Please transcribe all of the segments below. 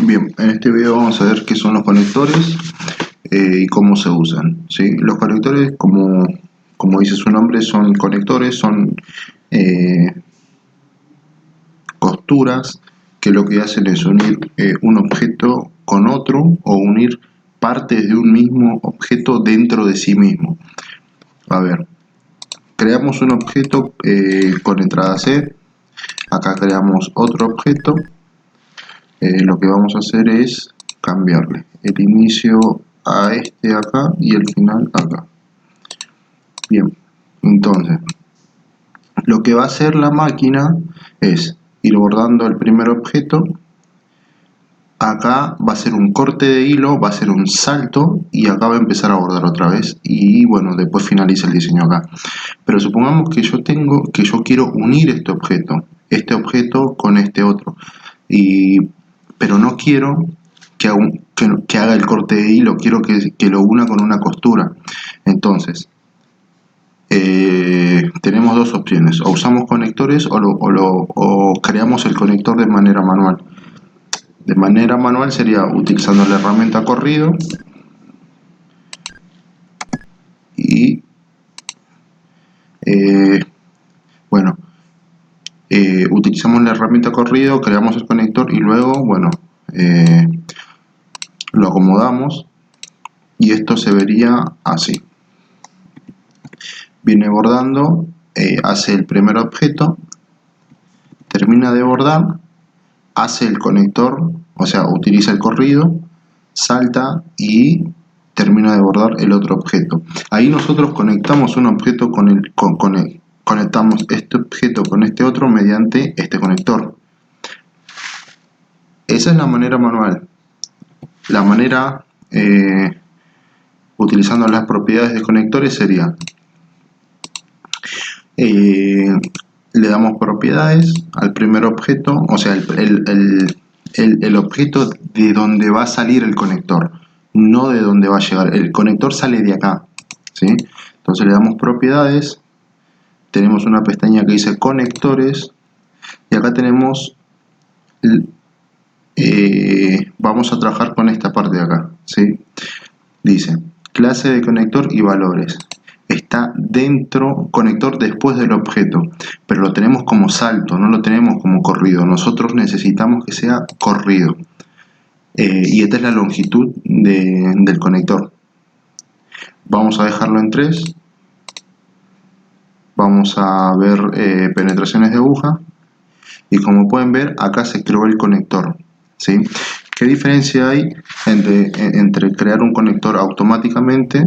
Bien, en este video vamos a ver qué son los conectores y cómo se usan, ¿sí? Los conectores, como dice su nombre, son conectores, son costuras que lo que hacen es unir un objeto con otro o unir partes de un mismo objeto dentro de sí mismo. A ver, creamos un objeto con entrada C, acá creamos otro objeto. Lo que vamos a hacer es cambiarle el inicio a este acá y el final acá. Bien, entonces lo que va a hacer la máquina es ir bordando el primer objeto. Acá va a ser un corte de hilo, va a ser un salto y acá va a empezar a bordar otra vez y bueno, después finaliza el diseño acá. Pero supongamos que yo quiero unir este objeto con este otro, pero no quiero que haga el corte de hilo, quiero que lo una con una costura. Entonces tenemos dos opciones: o usamos conectores o creamos el conector de manera manual. De manera manual sería utilizando la herramienta corrido y bueno, utilizamos la herramienta corrido, creamos el conector y luego, bueno, lo acomodamos y esto se vería así. Viene bordando, hace el primer objeto, termina de bordar, hace el conector, o sea, utiliza el corrido, salta y termina de bordar el otro objeto. Ahí nosotros conectamos un objeto conectamos este objeto con este otro mediante este conector. Esa es la manera manual. La manera utilizando las propiedades de conectores sería le damos propiedades al primer objeto, o sea, el objeto de donde va a salir el conector, no de donde va a llegar. El conector sale de acá, ¿sí? Entonces le damos propiedades, tenemos una pestaña que dice conectores y acá tenemos, vamos a trabajar con esta parte de acá, ¿sí? Dice clase de conector y valores. Está dentro, conector después del objeto, pero lo tenemos como salto, no lo tenemos como corrido. Nosotros necesitamos que sea corrido. Y esta es la longitud del conector. Vamos a dejarlo en 3. Vamos a ver penetraciones de aguja. Y como pueden ver, acá se creó el conector, ¿sí? ¿Qué diferencia hay entre crear un conector automáticamente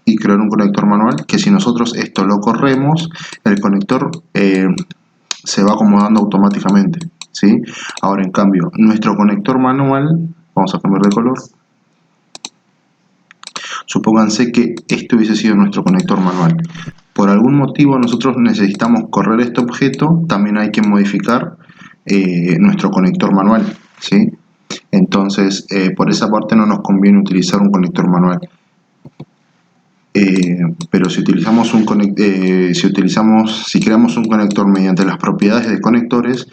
y crear un conector manual? Que si nosotros esto lo corremos, el conector se va acomodando automáticamente, ¿sí? Ahora, en cambio, nuestro conector manual, vamos a cambiar de color. Supónganse que este hubiese sido nuestro conector manual. Por algún motivo nosotros necesitamos correr este objeto, también hay que modificar nuestro conector manual, ¿sí? Entonces, por esa parte no nos conviene utilizar un conector manual. Pero si creamos un conector mediante las propiedades de conectores,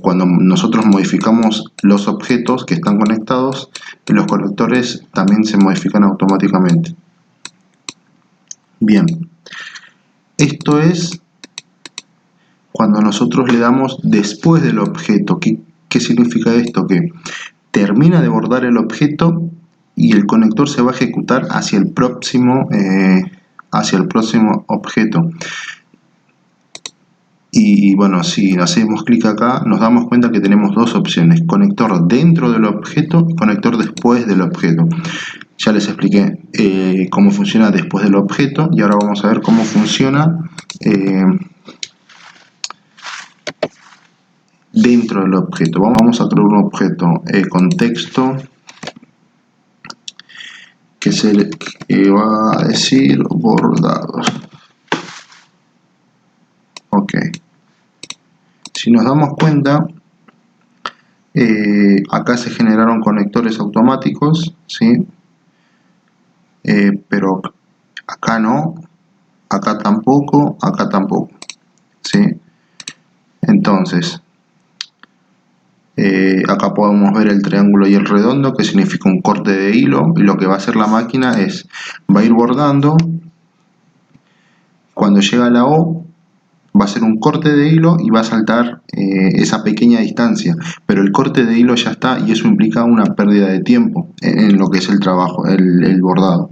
cuando nosotros modificamos los objetos que están conectados, los conectores también se modifican automáticamente. Bien, esto es cuando nosotros le damos después del objeto. ¿Qué significa esto? Que termina de bordar el objeto y el conector se va a ejecutar hacia el próximo objeto. Y bueno, si hacemos clic acá, nos damos cuenta que tenemos dos opciones: conector dentro del objeto y conector después del objeto. Ya les expliqué cómo funciona después del objeto y ahora vamos a ver cómo funciona dentro del objeto. Vamos a crear un objeto con texto que va a decir bordados. Ok. Si nos damos cuenta, acá se generaron conectores automáticos, ¿sí? Pero acá no, acá tampoco, ¿sí? Entonces, Acá podemos ver el triángulo y el redondo, que significa un corte de hilo, y lo que va a hacer la máquina es, va a ir bordando, cuando llega a la O, va a hacer un corte de hilo y va a saltar esa pequeña distancia, pero el corte de hilo ya está y eso implica una pérdida de tiempo en lo que es el trabajo, el bordado.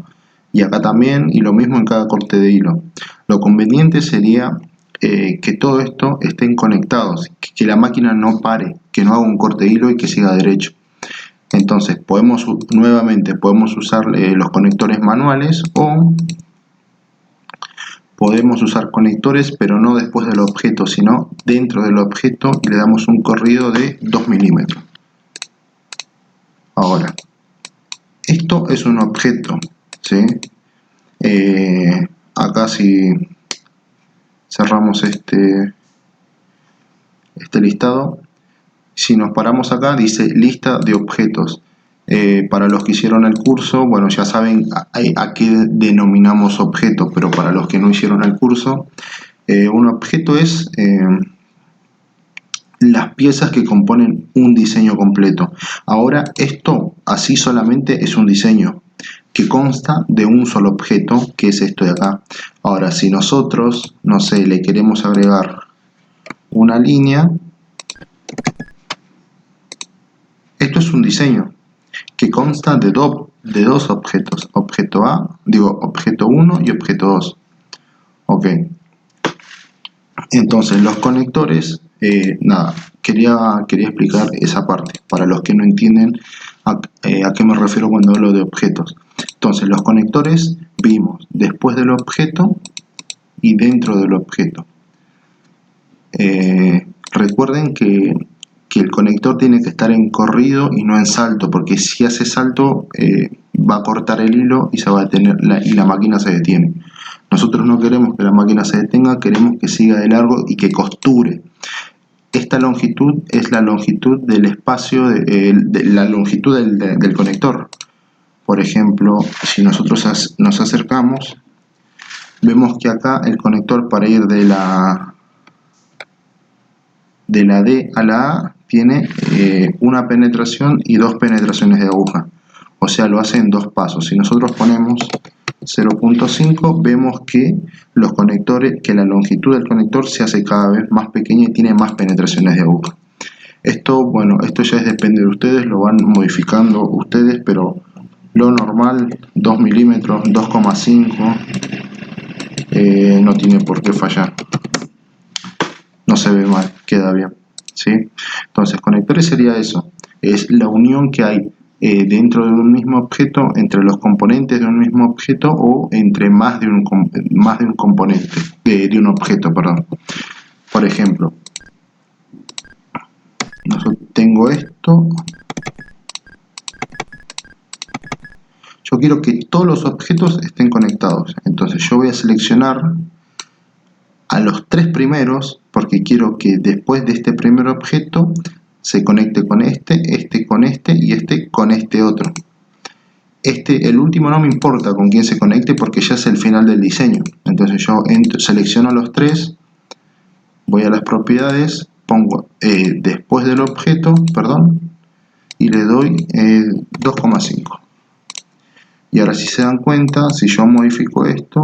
Y acá también, y lo mismo en cada corte de hilo. Lo conveniente sería que todo esto estén conectados, que la máquina no pare, que no haga un corte de hilo y que siga derecho. Entonces nuevamente podemos usar los conectores manuales o podemos usar conectores, pero no después del objeto, sino dentro del objeto, y le damos un corrido de 2 milímetros. Ahora, esto es un objeto, ¿sí? Acá si cerramos este listado, si nos paramos acá, dice lista de objetos. Para los que hicieron el curso, bueno, ya saben a qué denominamos objeto, pero para los que no hicieron el curso, un objeto es las piezas que componen un diseño completo. Ahora, esto así solamente es un diseño que consta de un solo objeto, que es esto de acá. Ahora, si nosotros, no sé, le queremos agregar una línea, esto es un diseño que consta de dos objetos, objeto 1 y objeto 2. Ok. Entonces, los conectores, nada, quería explicar esa parte, para los que no entienden a qué me refiero cuando hablo de objetos. Entonces, los conectores vimos después del objeto y dentro del objeto. Recuerden que el conector tiene que estar en corrido y no en salto, porque si hace salto va a cortar el hilo y se va a detener y la máquina se detiene. Nosotros no queremos que la máquina se detenga, queremos que siga de largo y que costure. Esta longitud es la longitud del espacio, la longitud del conector. Por ejemplo, si nosotros nos acercamos, vemos que acá el conector para ir de la D a la A tiene una penetración y 2 penetraciones de aguja. O sea, lo hace en 2 pasos. Si nosotros ponemos 0.5, vemos que la longitud del conector se hace cada vez más pequeña y tiene más penetraciones de aguja. Esto, bueno, esto ya depende de ustedes, lo van modificando ustedes, pero lo normal, 2 milímetros, 2,5, no tiene por qué fallar. No se ve mal, queda bien, ¿sí? Entonces, conectores sería eso, es la unión que hay dentro de un mismo objeto, entre los componentes de un mismo objeto o entre más de un componente, de un objeto, perdón. Por ejemplo, tengo esto, yo quiero que todos los objetos estén conectados, entonces yo voy a seleccionar a los 3 primeros, porque quiero que después de este primer objeto se conecte con este con este y este con este otro. El último no me importa con quién se conecte porque ya es el final del diseño. Entonces yo selecciono los 3, voy a las propiedades, pongo después del objeto, perdón, y le doy 2,5. Y ahora si se dan cuenta, si yo modifico esto,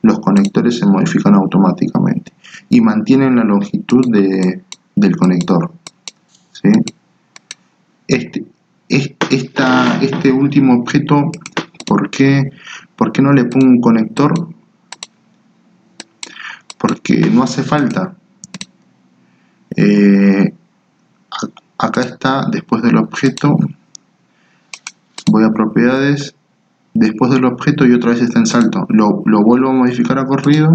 los conectores se modifican automáticamente y mantienen la longitud del conector, ¿sí? Este último objeto, ¿por qué no le pongo un conector? Porque no hace falta. Acá está, después del objeto, voy a propiedades, después del objeto y otra vez está en salto. Lo vuelvo a modificar a corrido,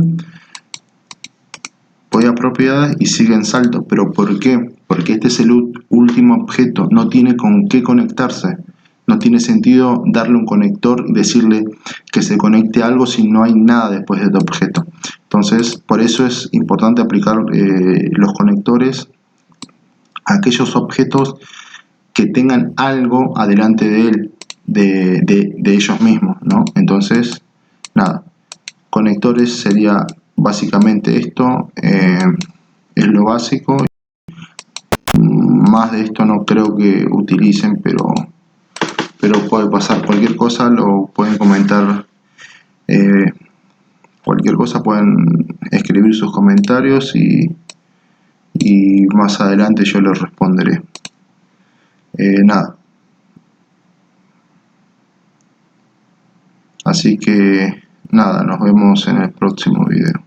voy a propiedades y sigue en salto. ¿Pero por qué? Porque este es el último objeto, no tiene con qué conectarse. No tiene sentido darle un conector y decirle que se conecte a algo si no hay nada después de este objeto. Entonces, por eso es importante aplicar los conectores a aquellos objetos que tengan algo adelante de él, de ellos mismos, ¿no? Entonces, nada, conectores sería básicamente esto, es lo básico. más de esto no creo que utilicen, pero puede pasar. Cualquier cosa lo pueden comentar, cualquier cosa pueden escribir sus comentarios y más adelante yo les responderé. Nada. Así que nada, nos vemos en el próximo video.